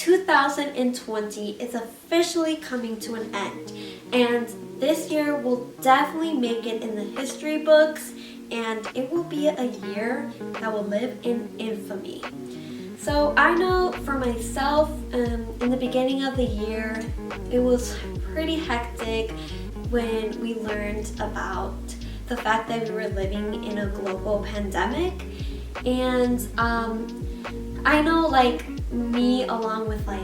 2020 is officially coming to an end, and this year will definitely make it in the history books, and it will be a year that will live in infamy. So I know for myself, in the beginning of the year, it was pretty hectic when we learned about the fact that we were living in a global pandemic. And I know, like, me along with like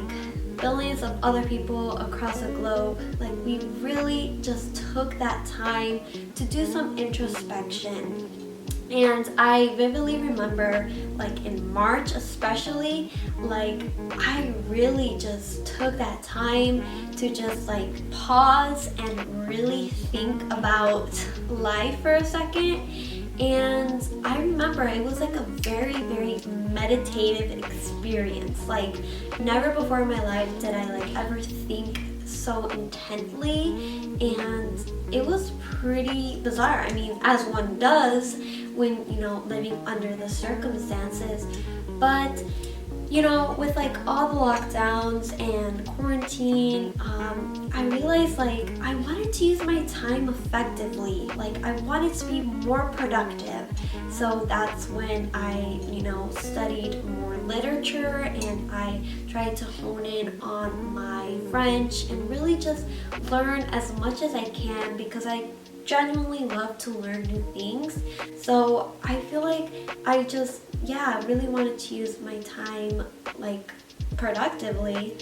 billions of other people across the globe, like, we really just took that time to do some introspection. And I vividly remember, like, in March especially, like, I really just took that time to just like pause and really think about life for a second. And I remember it was like a very, very meditative experience. Like, never before in my life did I like ever think so intently, and it was pretty bizarre. I mean, as one does when, you know, living under the circumstances. But, you know, with like all the lockdowns and quarantine, I realized like I wanted to use my time effectively. Like, I wanted to be more productive. So that's when I, you know, studied more literature, and I tried to hone in on my French and really just learn as much as I can, because I genuinely love to learn new things. So I feel like I just, really wanted to use my time like productively,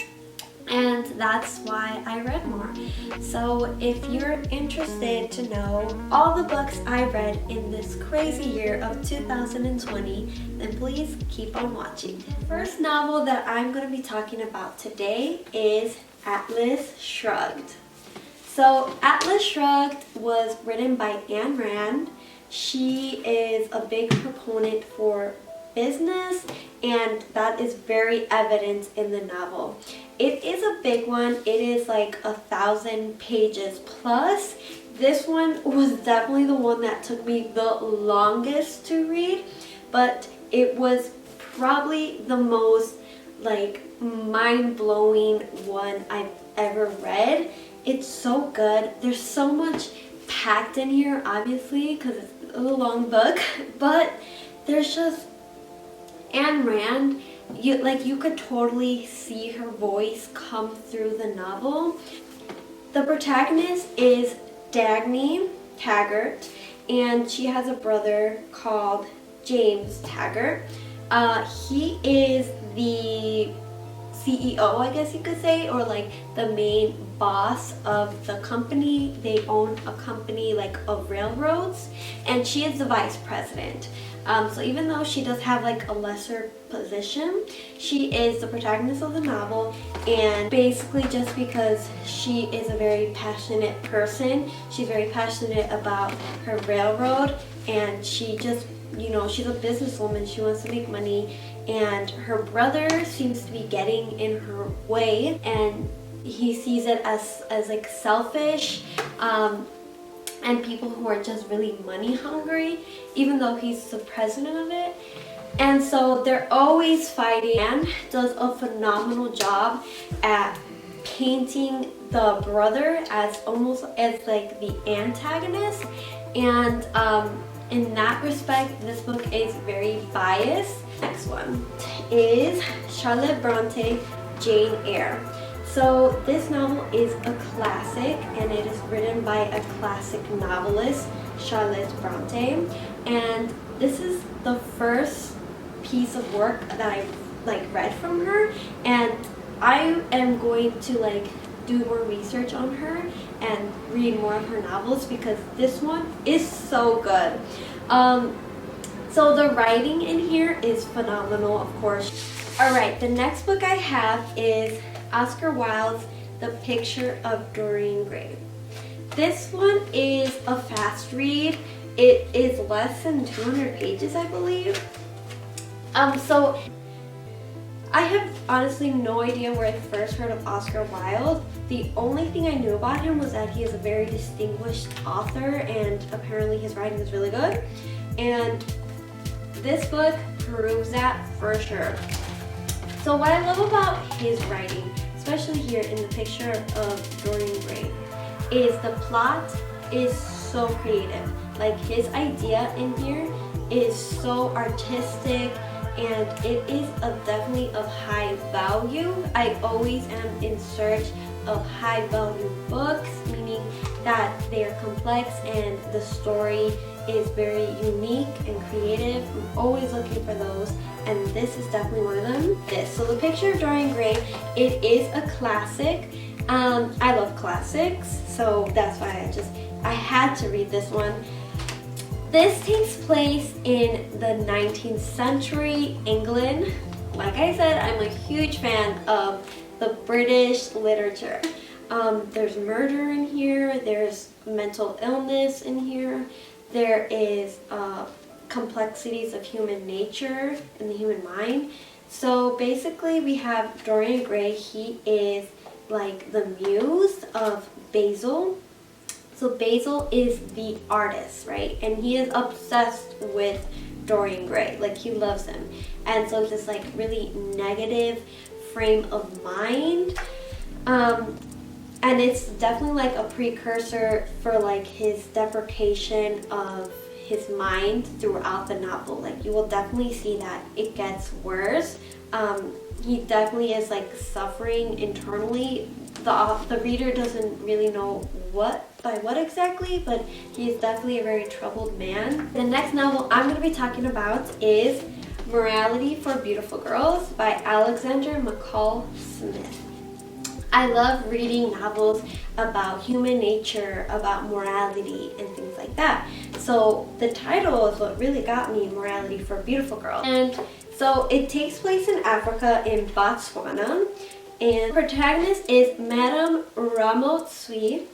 and that's why I read more. So if you're interested to know all the books I read in this crazy year of 2020, then please keep on watching. The first novel that I'm going to be talking about today is Atlas Shrugged. So Atlas Shrugged was written by Ayn Rand. She is a big proponent for business, and that is very evident in the novel. It is a big one. It is like 1,000 pages plus. This one was definitely the one that took me the longest to read, but it was probably the most like mind-blowing one I've ever read. It's so good. There's so much packed in here, obviously, because it's a long book, but there's just Ayn Rand, you could totally see her voice come through the novel. The protagonist is Dagny Taggart, and she has a brother called James Taggart. He is the CEO, I guess you could say, or like the main boss of the company. They own a company like of railroads, and she is the vice president. So even though she does have like a lesser position, she is the protagonist of the novel, and basically just because she is a very passionate person, she's very passionate about her railroad, and she just, you know, she's a businesswoman, she wants to make money, and her brother seems to be getting in her way, and he sees it as like selfish, and people who are just really money hungry, even though he's the president of it. And so they're always fighting. Anne does a phenomenal job at painting the brother as almost as like the antagonist, and in that respect this book is very biased. Next one is Charlotte Brontë, Jane Eyre. So this novel is a classic, and it is written by a classic novelist, Charlotte Brontë, and this is the first piece of work that I've like read from her, and I am going to like do more research on her and read more of her novels, because this one is so good. So the writing in here is phenomenal, of course. Alright, the next book I have is Oscar Wilde's The Picture of Dorian Gray. This one is a fast read. It is less than 200 pages, I believe. So I have honestly no idea where I first heard of Oscar Wilde. The only thing I knew about him was that he is a very distinguished author, and apparently his writing is really good. And this book proves that for sure. So what I love about his writing, especially here in the picture of Dorian Gray, is the plot is so creative. Like his idea in here is so artistic, and it is definitely of high value. I always am in search of high value books, meaning that they are complex and the story is very unique and creative. I'm always looking for those, and this is definitely one of them. So the picture of Dorian Gray, it is a classic. I love classics, so that's why I had to read this one. This takes place in the 19th century England. Like I said, I'm a huge fan of the British literature. There's murder in here, there's mental illness in here, there is complexities of human nature and the human mind. So basically we have Dorian Gray. He is like the muse of Basil. So Basil is the artist, right? And he is obsessed with Dorian Gray, like he loves him. And so it's this like really negative frame of mind. And it's definitely like a precursor for like his deprecation of his mind throughout the novel. Like you will definitely see that it gets worse. He definitely is like suffering internally. The reader doesn't really know by what exactly, but he's definitely a very troubled man. The next novel I'm going to be talking about is Morality for Beautiful Girls by Alexander McCall Smith. I love reading novels about human nature, about morality, and things like that. So the title is what really got me, Morality for Beautiful Girls. And so it takes place in Africa, in Botswana, and the protagonist is Madame Ramotsui,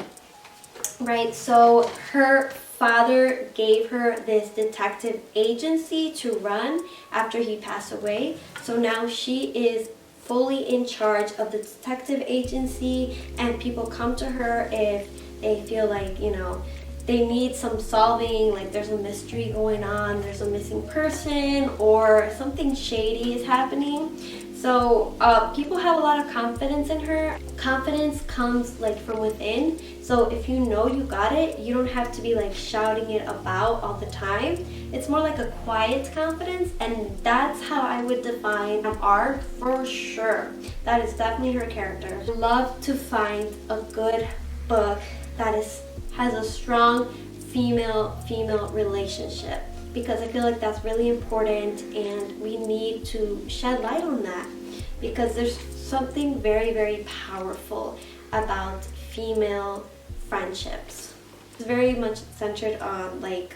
right? So her father gave her this detective agency to run after he passed away. So now she is fully in charge of the detective agency, and people come to her if they feel like, you know, they need some solving, like there's a mystery going on, there's a missing person, or something shady is happening. So people have a lot of confidence in her. Confidence comes like from within. So if you know you got it, you don't have to be like shouting it about all the time. It's more like a quiet confidence, and that's how I would define an arc for sure. That is definitely her character. I love to find a good book that has a strong female relationship, because I feel like that's really important, and we need to shed light on that, because there's something very, very powerful about female friendships. It's very much centered on like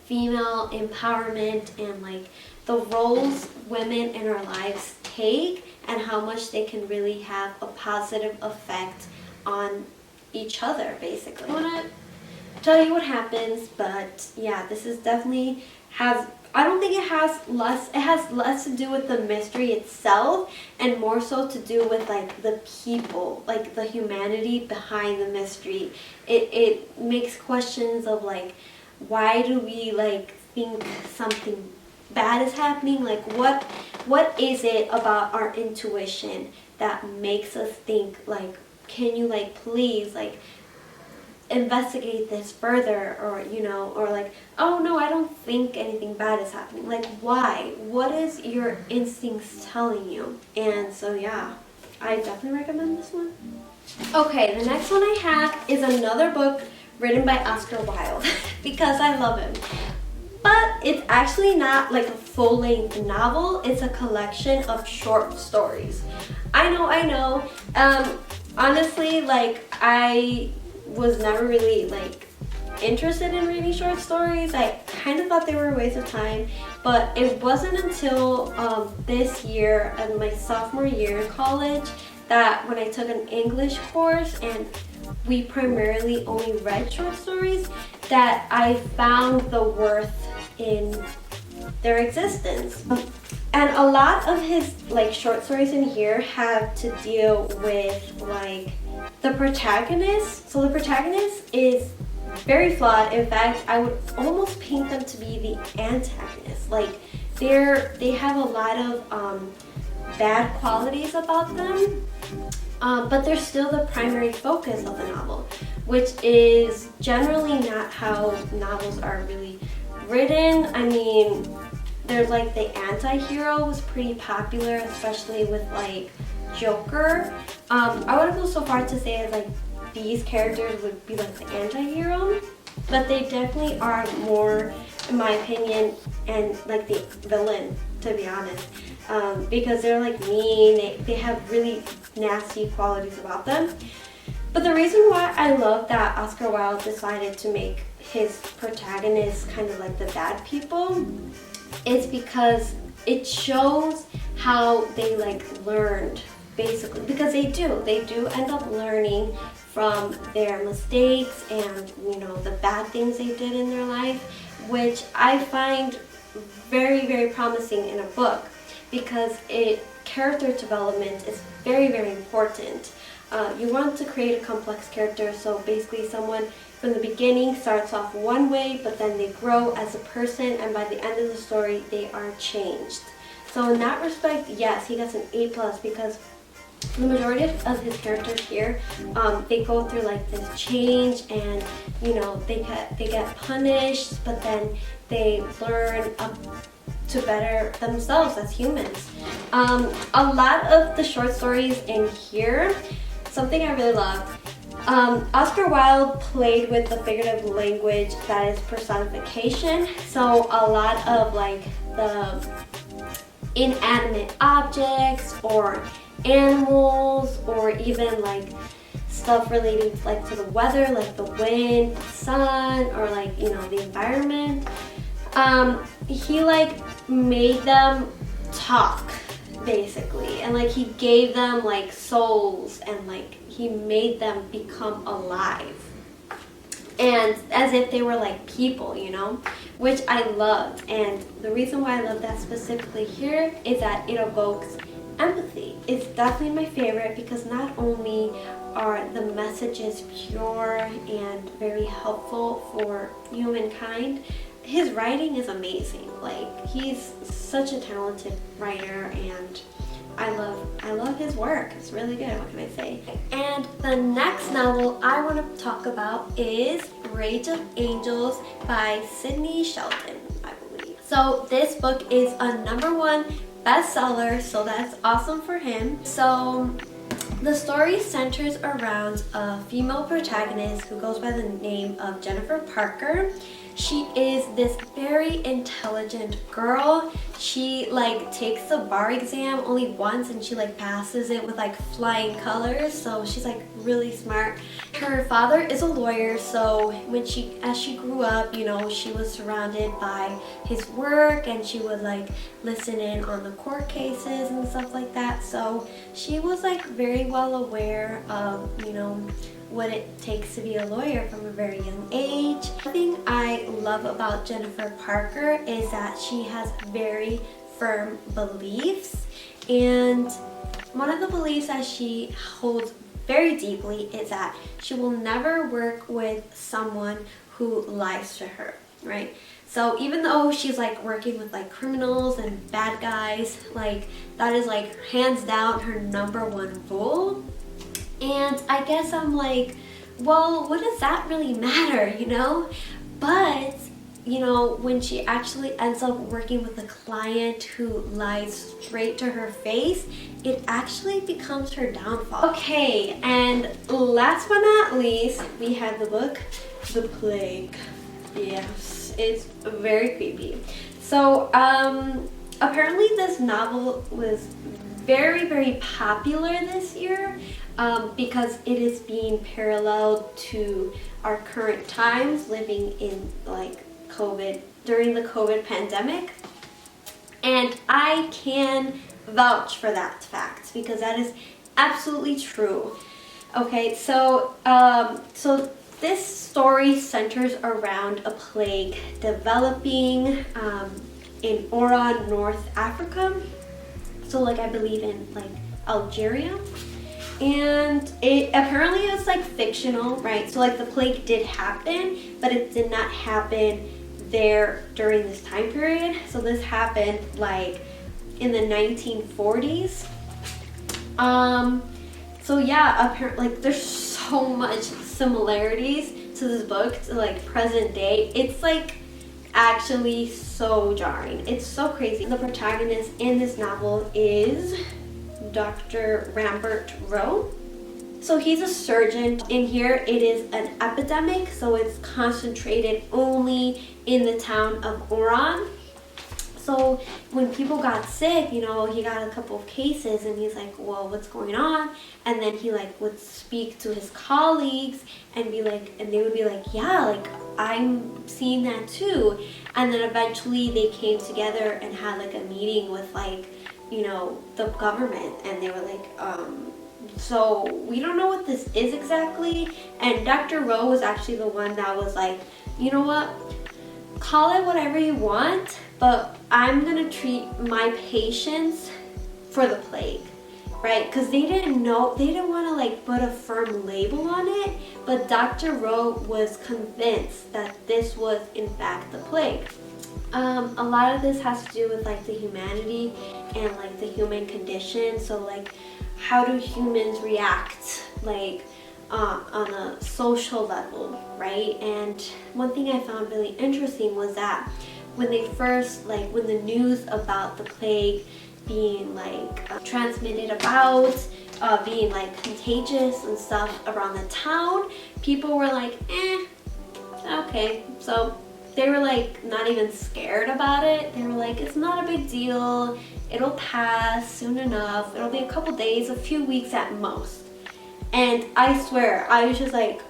female empowerment and like the roles women in our lives take, and how much they can really have a positive effect on each other, basically. I want to tell you what happens, but yeah, this is definitely I don't think it has less to do with the mystery itself, and more so to do with like the people, like the humanity behind the mystery. It makes questions of like, why do we like think something bad is happening? Like what is it about our intuition that makes us think like, can you like please like investigate this further, or you know, or like, oh no, I don't think anything bad is happening. Like, why? What is your instincts telling you? And so yeah, I definitely recommend this one. Okay, the next one I have is another book written by Oscar Wilde because I love him. But it's actually not like a full-length novel. It's a collection of short stories. I know. Honestly, like I was never really like interested in reading short stories. I kind of thought they were a waste of time, but it wasn't until this year, in my sophomore year in college, that when I took an English course and we primarily only read short stories, that I found the worth in their existence. And a lot of his like short stories in here have to deal with like the protagonist. So the protagonist is very flawed. In fact, I would almost paint them to be the antagonist. Like they have a lot of bad qualities about them, but they're still the primary focus of the novel, which is generally not how novels are really written. I mean, there's like the anti-hero was pretty popular, especially with like Joker. I would go so far to say as like these characters would be like the anti-hero, but they definitely are more, in my opinion, and like the villain, to be honest, because they're like mean, they have really nasty qualities about them. But the reason why I love that Oscar Wilde decided to make his protagonists kind of like the bad people is because it shows how they like learned, basically, because they do end up learning from their mistakes and, you know, the bad things they did in their life, which I find very, very promising in a book, because character development is very, very important. You want to create a complex character, so basically someone from the beginning starts off one way, but then they grow as a person, and by the end of the story they are changed. So in that respect, yes, he gets an A+, because the majority of his characters here, they go through like this change, and you know, they get punished, but then they learn up to better themselves as humans. A lot of the short stories in here, something I really loved, Oscar Wilde played with the figurative language that is personification. So a lot of like the inanimate objects or animals, or even like stuff relating like to the weather, like the wind, the sun, or like, you know, the environment. He like made them talk, basically, and like he gave them like souls, and like he made them become alive, and as if they were like people, you know, which I loved. And the reason why I love that specifically here is that it evokes empathy. It's definitely my favorite, because not only are the messages pure and very helpful for humankind, his writing is amazing. Like, he's such a talented writer, and I love his work. It's really good, what can I say? And the next novel I want to talk about is Rage of Angels by Sidney Sheldon, I believe. So this book is a #1 bestseller, so that's awesome for him. So the story centers around a female protagonist who goes by the name of Jennifer Parker. She is this very intelligent girl. She like takes the bar exam only once, and she like passes it with like flying colors, so she's like really smart. Her father is a lawyer, so as she grew up, you know, she was surrounded by his work, and she would like listen in on the court cases and stuff like that. So she was like very well aware of, you know, what it takes to be a lawyer from a very young age. One thing I love about Jennifer Parker is that she has very firm beliefs, and one of the beliefs that she holds very deeply is that she will never work with someone who lies to her, right? So even though she's like working with like criminals and bad guys, like that is like hands down her #1 rule. And I guess I'm like, well, what does that really matter, you know? But, you know, when she actually ends up working with a client who lies straight to her face, it actually becomes her downfall. Okay, and last but not least, we have the book, The Plague. Yes, it's very creepy. So, apparently this novel was very, very popular this year. Because it is being paralleled to our current times, living in like COVID, during the COVID pandemic. And I can vouch for that fact, because that is absolutely true. Okay, so this story centers around a plague developing in Eyre, North Africa. So like I believe in like Algeria. And it apparently is like fictional, right? So like the plague did happen, but it did not happen there during this time period. So this happened like in the 1940s. So yeah, apparently, like, there's so much similarities to this book to like present day. It's like actually so jarring. It's so crazy. The protagonist in this novel is Dr. Rambert Rowe. So he's a surgeon. In here it is an epidemic, so it's concentrated only in the town of Oran. So when people got sick, you know, he got a couple of cases and he's like, well, what's going on? And then he like would speak to his colleagues and be like, and they would be like, yeah, like I'm seeing that too. And then eventually they came together and had like a meeting with like, you know, the government, and they were like, so we don't know what this is exactly. And Dr. Rowe was actually the one that was like, you know what, call it whatever you want, but I'm gonna treat my patients for the plague, right? Because they didn't know, they didn't want to like put a firm label on it, but Dr. Rowe was convinced that this was in fact the plague. A lot of this has to do with like the humanity and like the human condition. So like, how do humans react like on a social level, right? And one thing I found really interesting was that when they first, like when the news about the plague being like transmitted about, being like contagious and stuff around the town, people were like, okay. So they were like not even scared about it. They were like, it's not a big deal. It'll pass soon enough. It'll be a couple days, a few weeks at most. And I swear, I was just like,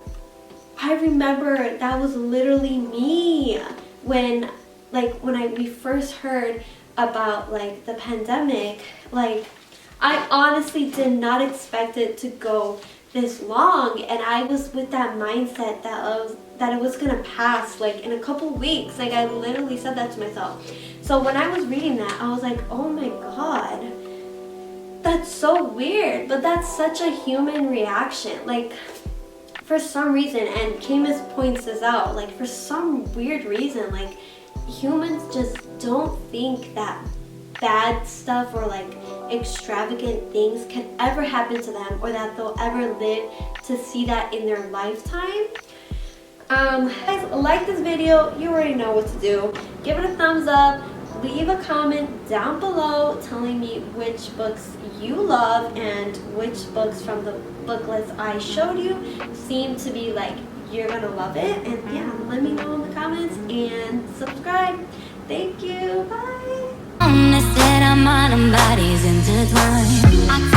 I remember that was literally me when we first heard about like the pandemic. Like, I honestly did not expect it to go this long, and I was with that mindset that it was gonna pass like in a couple weeks. Like, I literally said that to myself. So when I was reading that, I was like, oh my god, that's so weird, but that's such a human reaction. Like, for some reason, and Camus points this out, like for some weird reason, like humans just don't think that bad stuff or like extravagant things can ever happen to them, or that they'll ever live to see that in their lifetime. Guys, like this video, you already know what to do. Give it a thumbs up, leave a comment down below telling me which books you love and which books from the book list I showed you seem to be like you're gonna love it. And yeah, let me know in the comments and subscribe. Thank you, bye. On the set, our mind and bodies intertwined.